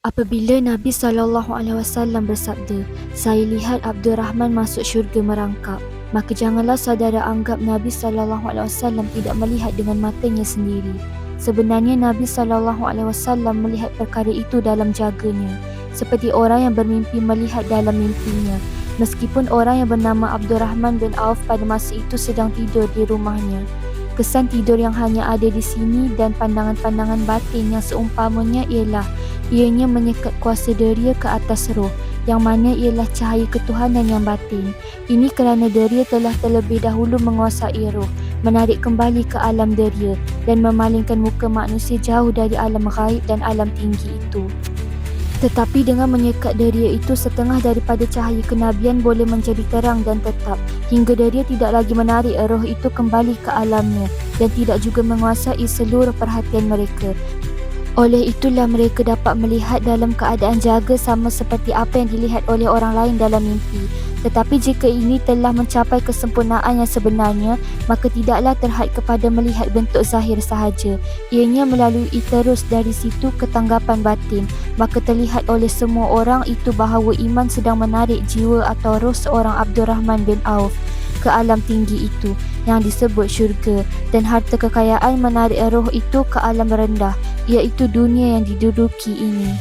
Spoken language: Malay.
Apabila Nabi SAW bersabda, "Saya lihat Abdurrahman masuk syurga merangkak," maka janganlah saudara anggap Nabi SAW tidak melihat dengan matanya sendiri. Sebenarnya Nabi SAW melihat perkara itu dalam jaganya, seperti orang yang bermimpi melihat dalam mimpinya. Meskipun orang yang bernama Abdurrahman bin Auf pada masa itu sedang tidur di rumahnya. Kesan tidur yang hanya ada di sini dan pandangan-pandangan batin yang seumpamanya ialah ianya menyekat kuasa deria ke atas roh, yang mana ialah cahaya ketuhanan yang batin. Ini kerana deria telah terlebih dahulu menguasai roh, menarik kembali ke alam deria dan memalingkan muka manusia jauh dari alam ghaib dan alam tinggi itu. Tetapi dengan menyekat deria itu, setengah daripada cahaya kenabian boleh menjadi terang dan tetap, hingga deria tidak lagi menarik roh itu kembali ke alamnya dan tidak juga menguasai seluruh perhatian mereka. Oleh itulah mereka dapat melihat dalam keadaan jaga sama seperti apa yang dilihat oleh orang lain dalam mimpi. Tetapi jika ini telah mencapai kesempurnaan yang sebenarnya, maka tidaklah terhad kepada melihat bentuk zahir sahaja. Ianya melalui terus dari situ ke tanggapan batin, maka terlihat oleh semua orang itu bahawa iman sedang menarik jiwa atau roh seorang Abdurrahman bin Auf ke alam tinggi itu yang disebut syurga, dan harta kekayaan menarik roh itu ke alam rendah, iaitu dunia yang diduduki ini.